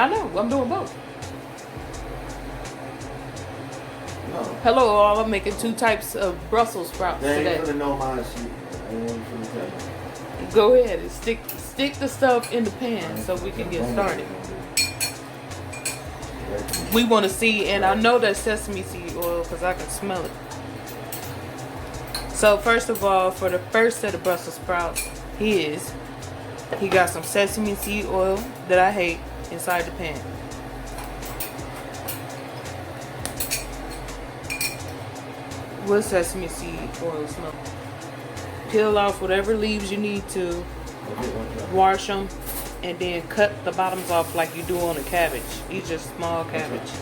I know, I'm doing both. No. Hello all, I'm making 2 types of Brussels sprouts They today. ain't gonna know my shit. They ain't gonna tell you. Go ahead and stick the stuff in the pan so we can get started. We want to see, and I know that's sesame seed oil because I can smell it. So first of all, for the first set of Brussels sprouts, he got some sesame seed oil that I hate inside the pan. What sesame seed oil smell? Peel off whatever leaves you need to, wash them, and then cut the bottoms off like you do on a cabbage. Each just small cabbage.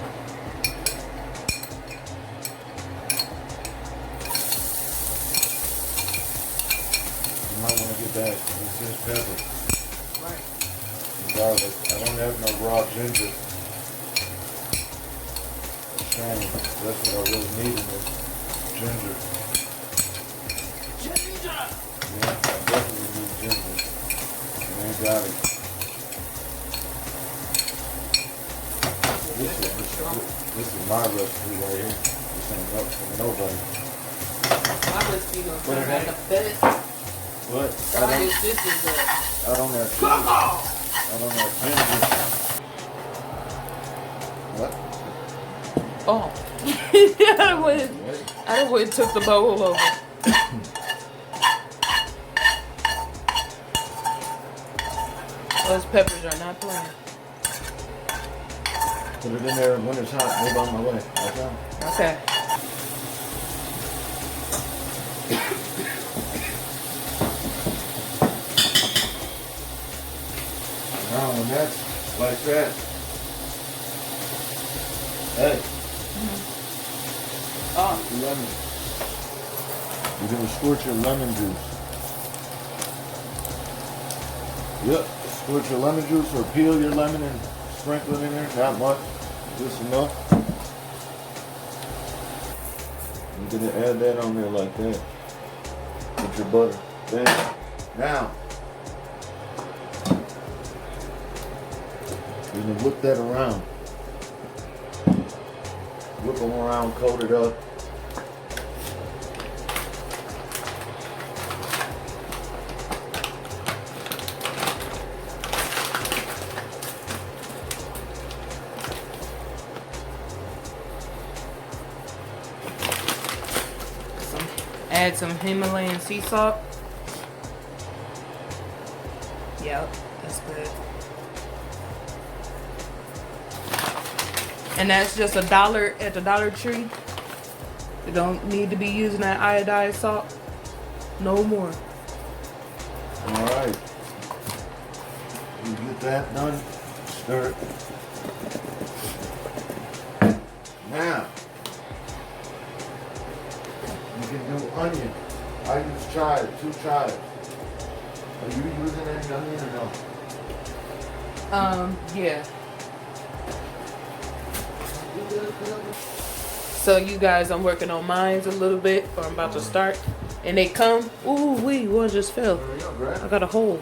You might want to get that. This is pepper. Right. Garlic. I don't have no raw ginger. Shame. That's what I really need in this. Ginger. Ginger! Yeah, I definitely need ginger. And I got it. This is my recipe right here. This ain't up for nobody. My recipe gonna turn like a best. What? This is I don't have ginger. Come on! I don't have ginger. What? Oh. I went and took the bowl over. Those peppers are not playing. Put it in there when it's hot. Move on my way. Okay. Okay. Now when that's like that, hey, Oh. lemon. You're gonna squirt your lemon juice. Yep, squirt your lemon juice or peel your lemon and sprinkle it in there. Not much, just enough. You're gonna add that on there like that. With your butter. Bam. Now, you're gonna whip that around. Whip them around, coat it up. Add some Himalayan sea salt. Yep, that's good. And that's just $1 at the Dollar Tree. You don't need to be using that iodized salt. No more. Alright. You get that done, stir it. Now, you can do onion. I use chives, 2 chives. Are you using any onion or no? Yeah. So you guys, I'm working on mine a little bit, or I'm about to start. And they come, ooh wee, one just fell. I got a hole.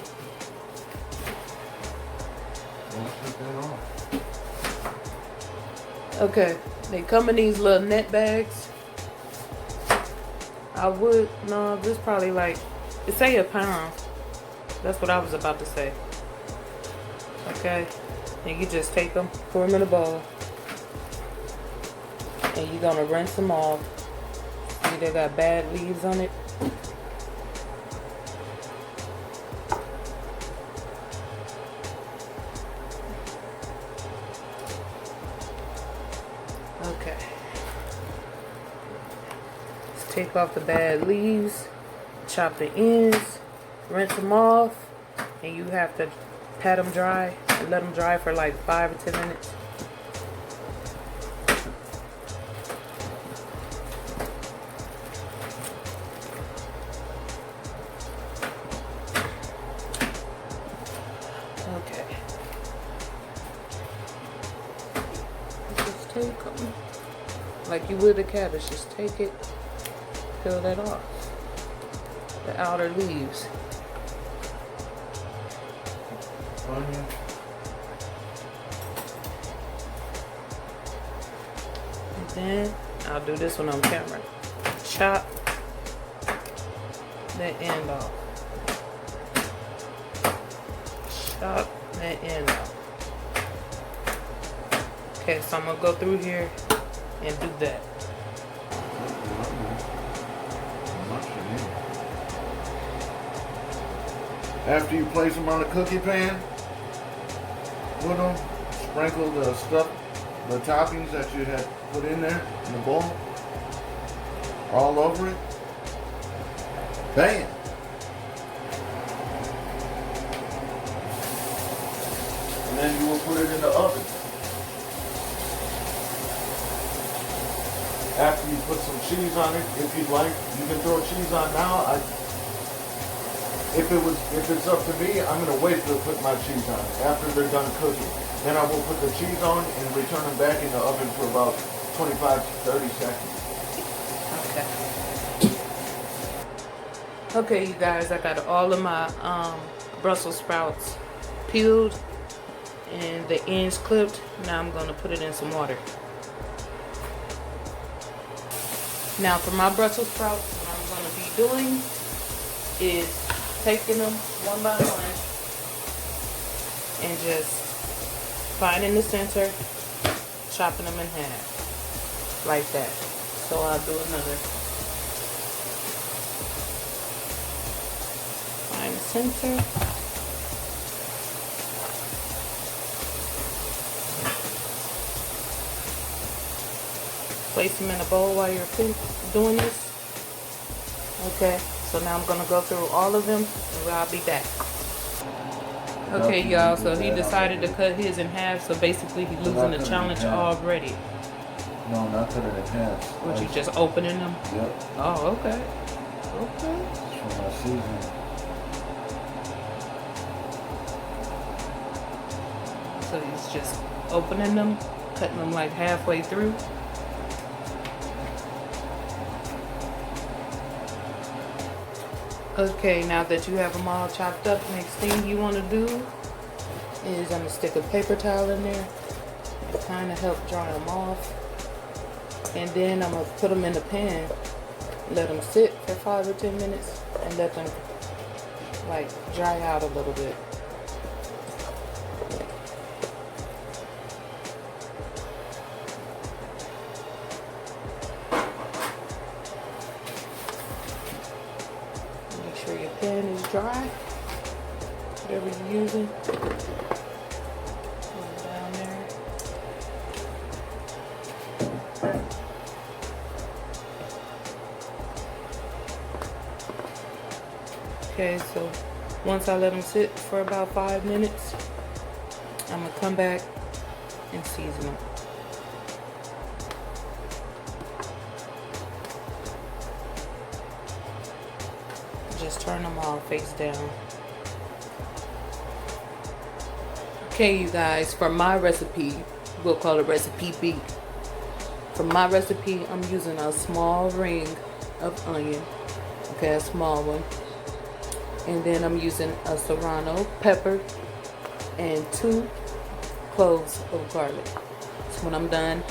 Okay, they come in these little net bags. No, this probably like, it say a pound. That's what I was about to say. Okay, and you just take them, pour them in a bowl. And you're gonna rinse them off. See, they got bad leaves on it. Okay. Let's take off the bad leaves, chop the ends, rinse them off, and you have to pat them dry and let them dry for like 5 or 10 minutes. Take them like you would a cabbage. Just take it, peel that off, the outer leaves. Onion. Then I'll do this one on camera. Chop the end off. Chop that end off. Okay, so I'm gonna go through here and do that. After you place them on the cookie pan, put them, sprinkle the stuff, the toppings that you had put in there in the bowl, all over it. Bam! And then you will put it in the oven. After you put some cheese on it, if you'd like, you can throw cheese on now. If it's up to me, I'm gonna wait to put my cheese on after they're done cooking. Then I will put the cheese on and return them back in the oven for about 25 to 30 seconds. Okay. Okay, you guys, I got all of my Brussels sprouts peeled and the ends clipped. Now I'm gonna put it in some water. Now for my Brussels sprouts, what I'm gonna be doing is taking them one by one and just finding the center, chopping them in half like that. So I'll do another. Find the center. Place them in a bowl while you're doing this. Okay. So now I'm going to go through all of them and I'll be back. Okay, y'all, so he decided to cut his in half, so basically he's losing the challenge already. No, not cut it in half. What, you just opening them? Yep. Oh, okay. Okay. It's for my seasoning. So he's just opening them, cutting them like halfway through. Okay, now that you have them all chopped up, next thing you want to do is I'm going to stick a paper towel in there and kind of help dry them off. And then I'm going to put them in the pan, let them sit for 5 or 10 minutes and let them like dry out a little bit. Pan is dry, whatever you're using, put it down there. Okay, so once I let them sit for about 5 minutes, I'm gonna come back and season them. Just turn them all face down. Okay, you guys, for my recipe, we'll call it recipe B. For my recipe, I'm using a small ring of onion. Okay, a small one. And then I'm using a serrano pepper and 2 cloves of garlic. So when I'm done,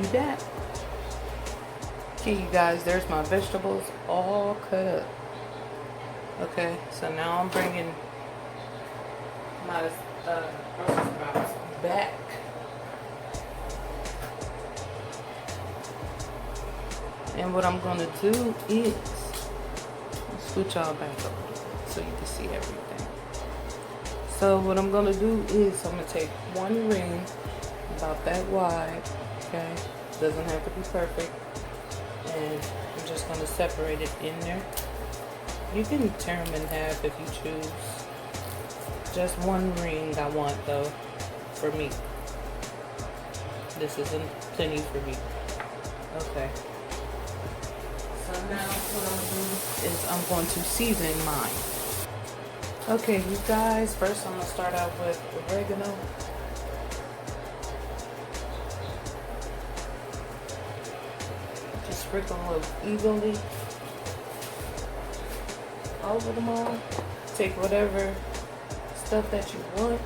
do that. Okay, you guys, there's my vegetables all cut up. Okay, so now I'm bringing my Brussels sprouts back. And what I'm going to do is switch y'all back up so you can see everything. So what I'm going to do is I'm going to take one ring about that wide. Okay, doesn't have to be perfect. And I'm just going to separate it in there. You can tear them in half if you choose. Just one ring I want though, for me. This isn't plenty for me. Okay. So now what I'm going to do is I'm going to season mine. Okay, you guys, first I'm going to start out with oregano. Sprinkle them evenly over them all. Take whatever stuff that you want.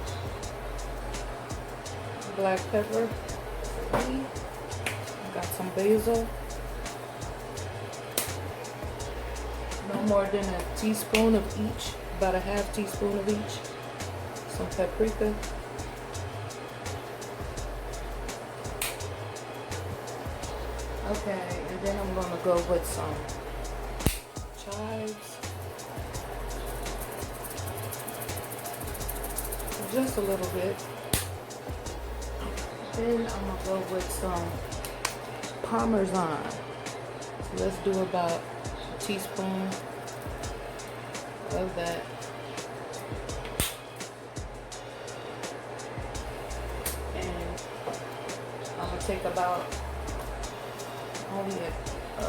Black pepper for me. Got some basil. No more than a teaspoon of each, about a half teaspoon of each. Some paprika. Okay, and then I'm gonna go with some chives. Just a little bit. Then I'm gonna go with some Parmesan. So let's do about a teaspoon of that. And I'm gonna take about only a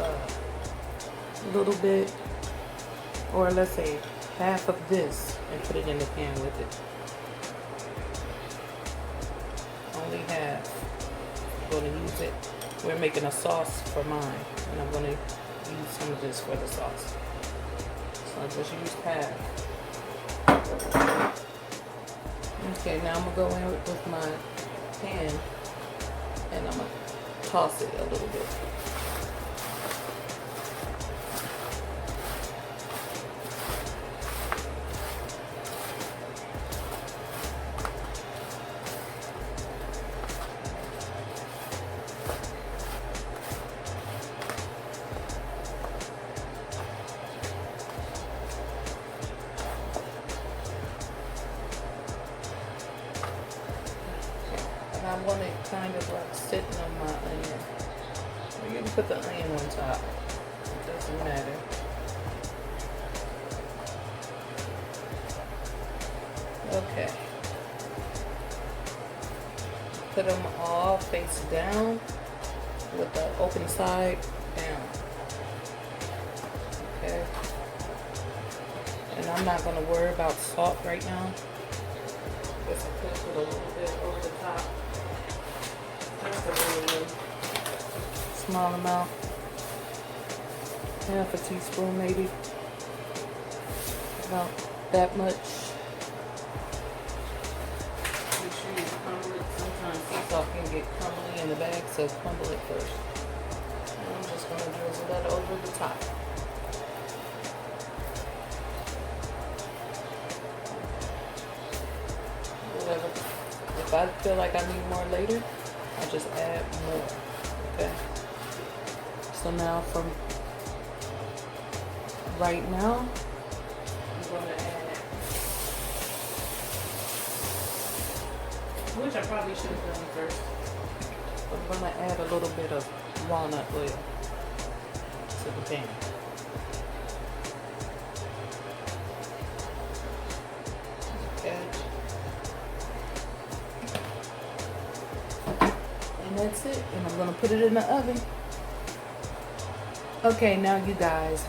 little bit, or let's say half of this, and put it in the pan with it. Only half. I'm going to use it. We're making a sauce for mine, and I'm going to use some of this for the sauce. So I'll just use half. Okay, now I'm going to go in with my pan, and I'm going to toss it a little bit. I want it kind of like sitting on my onion. Or you can put the onion on top. It doesn't matter. Okay. Put them all face down with the open side down. Okay. And I'm not going to worry about salt right now. Just put a little bit over the top. Just a really small amount. Half a teaspoon maybe. About that much. Make sure you crumble it. Sometimes sea salt can get crumbly in the bag, so crumble it first. And I'm just going to drizzle that over the top. Whatever. If I feel like I need more later, I'll just add more. Okay. So now from right now, I'm going to add, which I probably should have done first. I'm going to add a little bit of walnut oil to the pan. Okay. And that's it. And I'm going to put it in the oven. Okay, now you guys,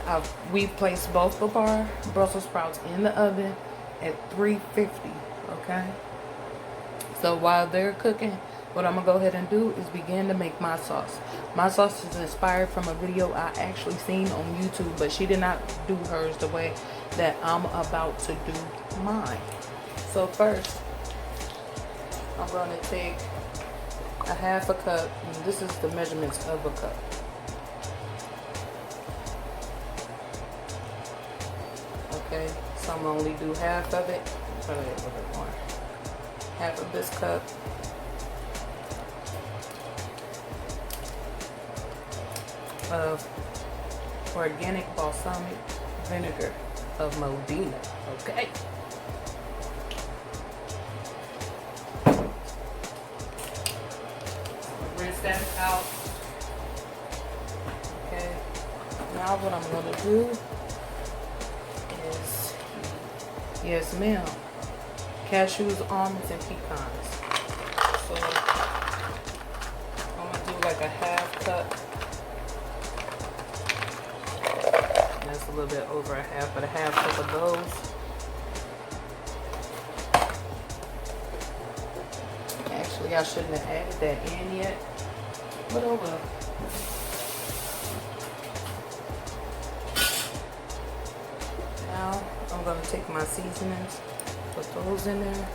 we've placed both of our Brussels sprouts in the oven at 350, okay? So while they're cooking, what I'm going to go ahead and do is begin to make my sauce. My sauce is inspired from a video I actually seen on YouTube, but she did not do hers the way that I'm about to do mine. So first, I'm going to take a half a cup, and this is the measurements of a cup. Okay, so I'm gonna only do half of it. Probably a little bit more. Half of this cup. Of organic balsamic vinegar of Modena. Okay. Rinse that out. Okay. Now what I'm gonna do is, yes ma'am, cashews, almonds, and pecans. So I'm gonna do like a half cup. That's a little bit over a half, but a half cup of those. Actually, I shouldn't have added that in yet, but oh well. Now I'm going to take my seasonings, put those in there.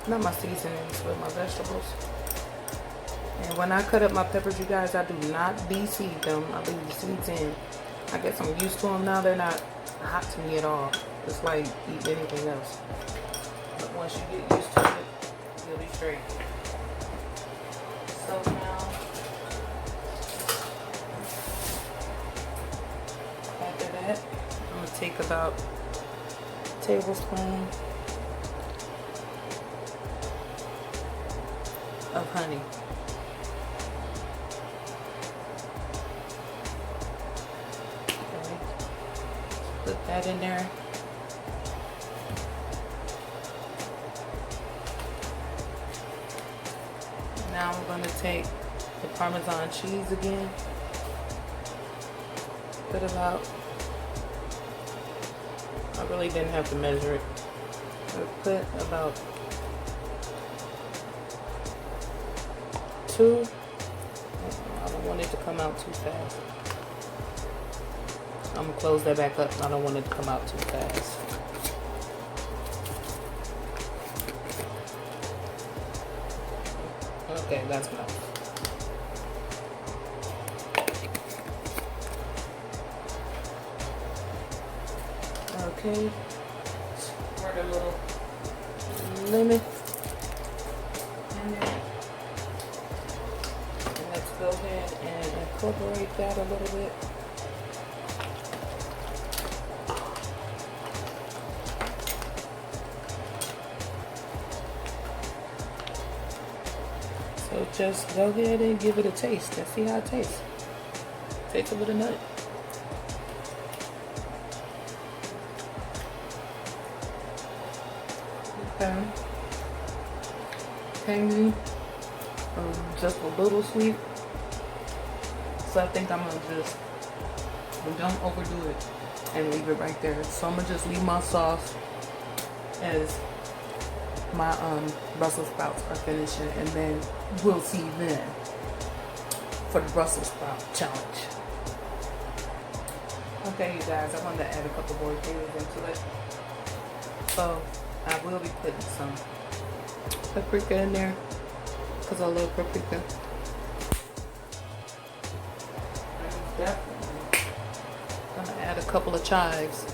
Not my seasonings, but my vegetables. And when I cut up my peppers, you guys, I do not de-seed them. I leave the seeds in. I guess I'm used to them now. They're not hot to me at all. It's like eating anything else. But once you get used to it, you'll be straight. So now, after that, I'm going to take about a tablespoon of honey. Put that in there. Now I'm going to take the Parmesan cheese again. Put about, I really didn't have to measure it. I put about 2. I don't want it to come out too fast. I'm going to close that back up. I don't want it to come out too fast. Okay, that's enough. Okay, squirt a little lemon in there. And let's go ahead and incorporate that a little bit. So just go ahead and give it a taste and see how it tastes. Tastes a little nut. Okay. Tangy. Just a little sweet. So I think I'm gonna just, don't overdo it and leave it right there. So I'm gonna just leave my sauce as my Brussels sprouts are finishing, and then we'll see then for the Brussels sprout challenge. Okay, you guys, I wanted to add a couple more things into it. So I will be putting some paprika in there because I love paprika. I'm definitely gonna add a couple of chives.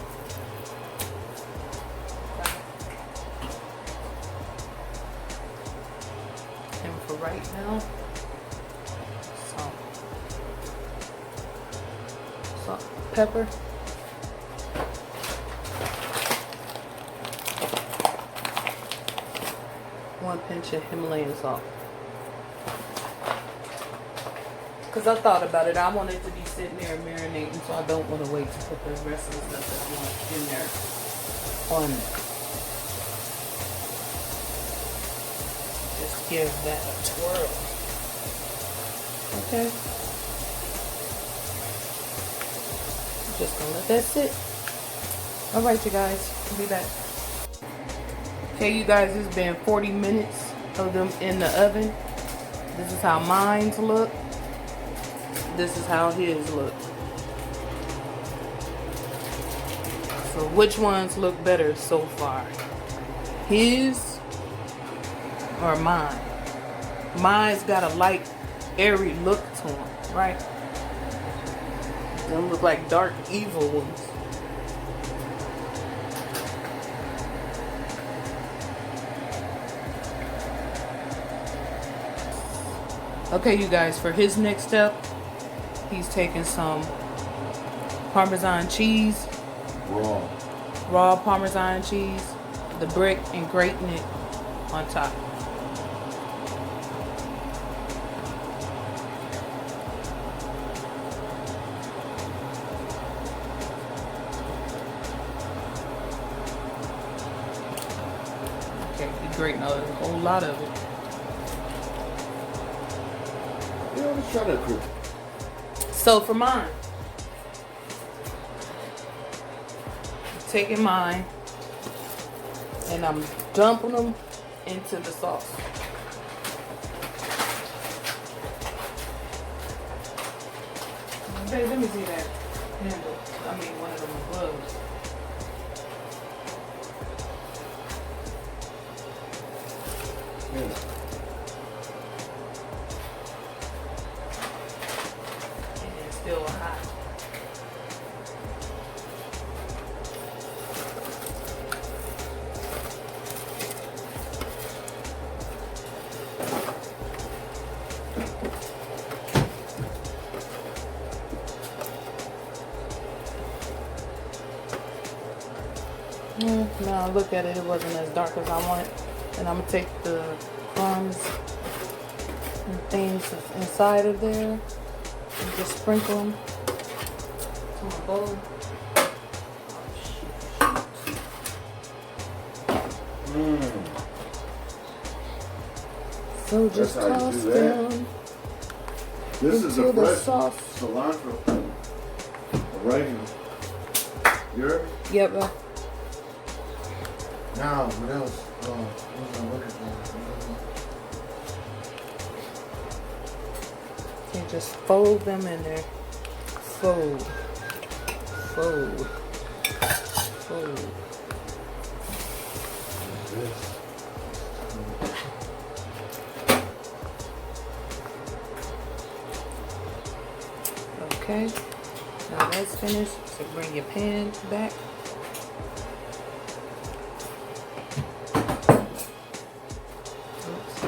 Right now, salt, pepper, one pinch of Himalayan salt. Because I thought about it, I want it to be sitting there marinating, so I don't want to wait to put the rest of the stuff that I want in there on it. Just give that a twirl. Okay. Just gonna let that sit. Alright, you guys. I'll be back. Okay, you guys, it's been 40 minutes of them in the oven. This is how mine's look. This is how his look. So which ones look better so far? His or mine? Mine's got a light, airy look to them, right? They look like dark, evil ones. Okay, you guys, for his next step, he's taking some Parmesan cheese. Raw Parmesan cheese, the brick, and grating it on top. Okay, he's grating a whole lot of it. So for mine, I'm taking mine and I'm dumping them into the sauce. Hey, let me see that handle. I mean, one of them gloves. Now look at it, it wasn't as dark as I wanted. And I'm gonna take the crumbs and things that's inside of there and just sprinkle them to my bowl. So just toss them. This is a fresh sauce. cilantro. Oregano. You heard me? Yep. Now, what else? What was I looking for? You just fold them in there. Fold. Fold. Fold. Okay, now that's finished. So bring your pan back. Oops.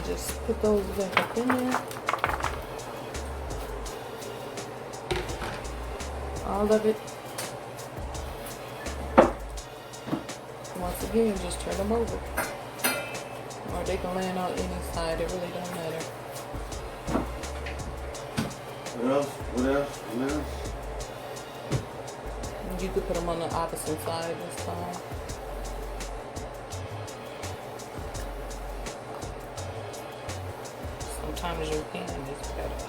Just put those back up in there. All of it. Once again, just turn them over. Or they can land on any side, it really don't matter. What else? What else? What else? You could put them on the opposite side this time. Sometimes your hand is better.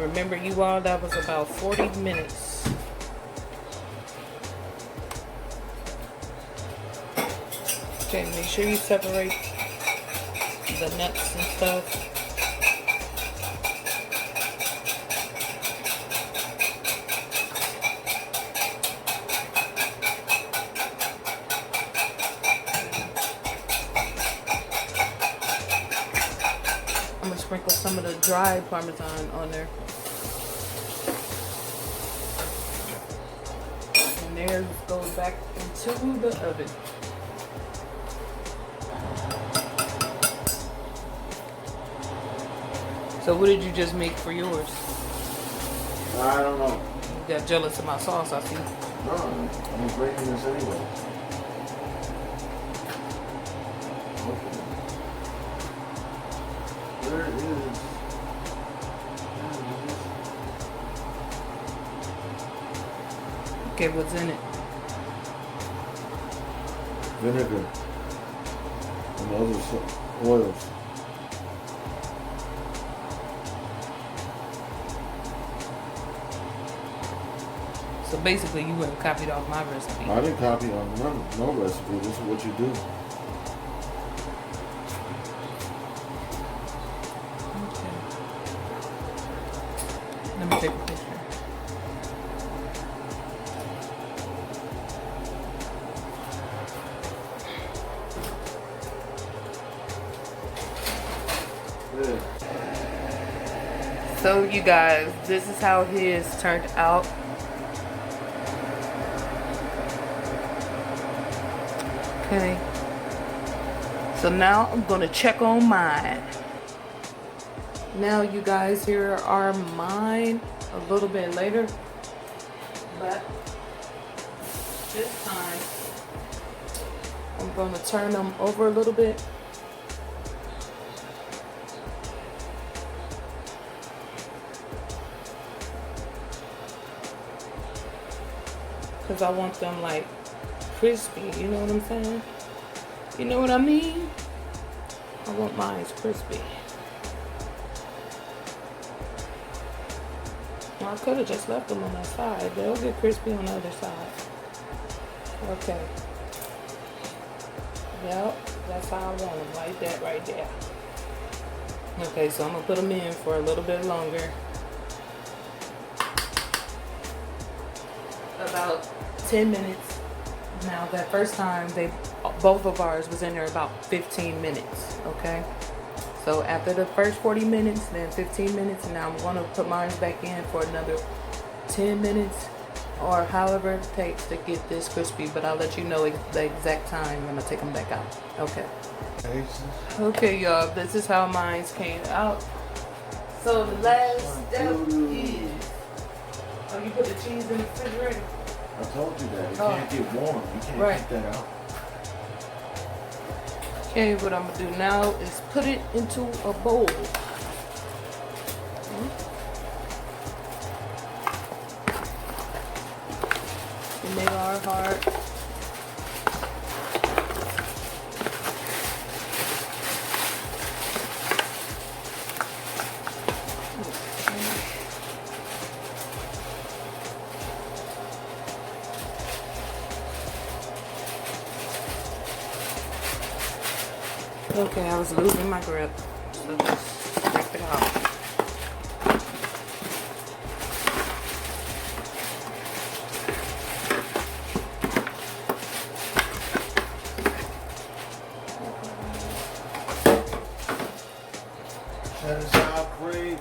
Remember, you all, that was about 40 minutes. Okay, make sure you separate the nuts and stuff. I'm gonna sprinkle some of the dry Parmesan on there. And there goes back into the oven. So what did you just make for yours? I don't know. You got jealous of my sauce, I see. No, I'm breaking this anyway. Okay. There it is. Okay, what's in it? Vinegar and other oils. So basically, you wouldn't copied off my recipe. I didn't copy on no recipe. This is what you do. Okay. Let me take a picture. Yeah. So you guys, this is how his turned out. Okay. So now I'm gonna check on mine. Now you guys, here are mine a little bit later. But this time I'm gonna turn them over a little bit. Because I want them like crispy, you know what I'm saying? You know what I mean? I want mine crispy. Well, I could have just left them on that side. They'll get crispy on the other side. Okay. Yep, that's how I want them, like that right there. Okay, so I'm going to put them in for a little bit longer. About 10 minutes. Now that first time, both of ours was in there about 15 minutes, okay? So after the first 40 minutes, then 15 minutes, and now I'm going to put mine back in for another 10 minutes. or however it takes to get this crispy, but I'll let you know the exact time when I take them back out. Okay. Okay, y'all, this is how mine came out. So the last step is, oh, you put the cheese in the refrigerator? I told you that. It can't get warm. You can't keep that out. Okay, what I'm gonna do now is put it into a bowl. And they are hard. Okay, I was losing my grip, so just rip it off. Sour cream.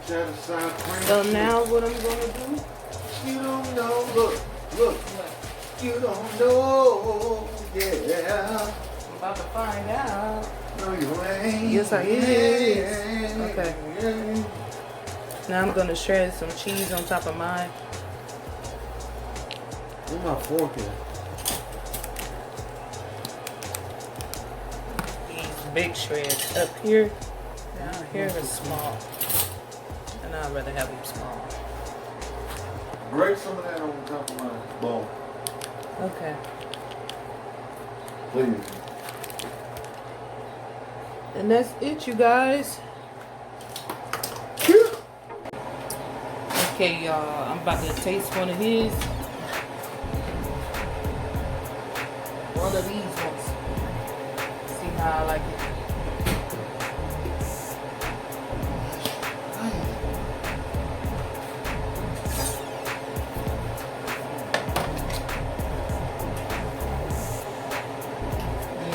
So now what I'm gonna do? You don't know, look. You don't know, yeah. I'm about to find out. No, you ain't. Yes, I is. Okay. Now I'm gonna shred some cheese on top of mine. Where's my fork at? These big shreds up here. Down here is small. And I'd rather have them small. Grate some of that on top of my bowl. Okay. Please. And that's it, you guys. Okay, y'all. I'm about to taste one of his. One of these ones. See how I like it.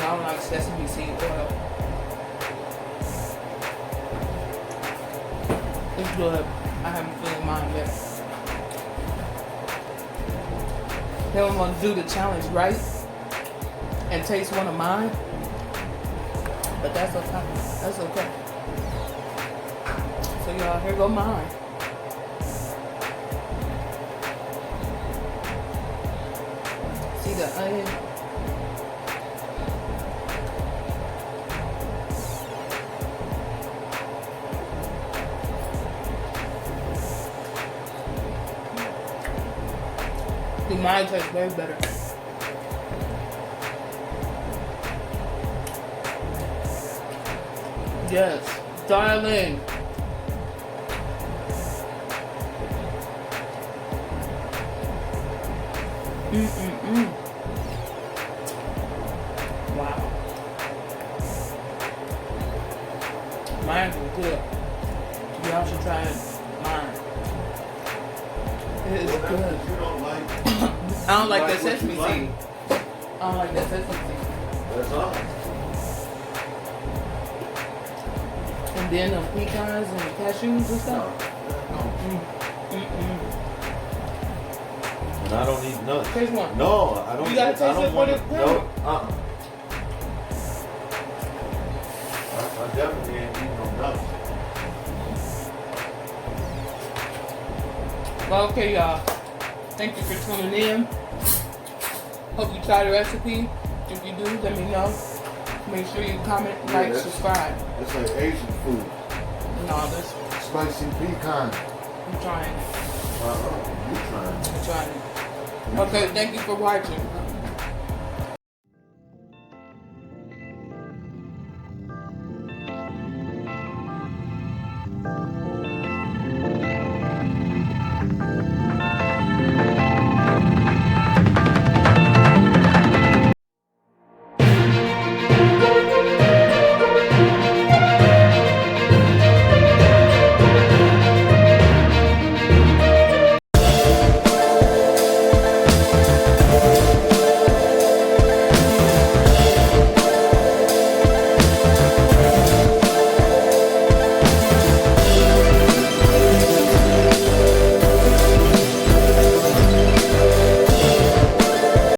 I don't like sesame seed oil. It's good. I haven't feeling mine yet. Then I'm gonna do the challenge right and taste one of mine. But that's okay. That's okay. So y'all, here go mine. See the onion? Mine tastes way better. Yes, darling. Wow. Mine is good. Y'all should try mine. It is good. You don't like. I don't like that sesame seed. I don't like that sesame seed. That's all. And then the pecans and the cashews and stuff. And I don't eat nuts. Taste one. No, I don't. You gotta taste it for the No, I definitely ain't eating no nuts. Well, okay, y'all. Thank you for tuning in. Hope you try the recipe. If you do, let me know. Make sure you comment, like, subscribe. It's like Asian food. No, this Spicy pecan. I'm trying. You trying? I'm trying. Okay, thank you for watching.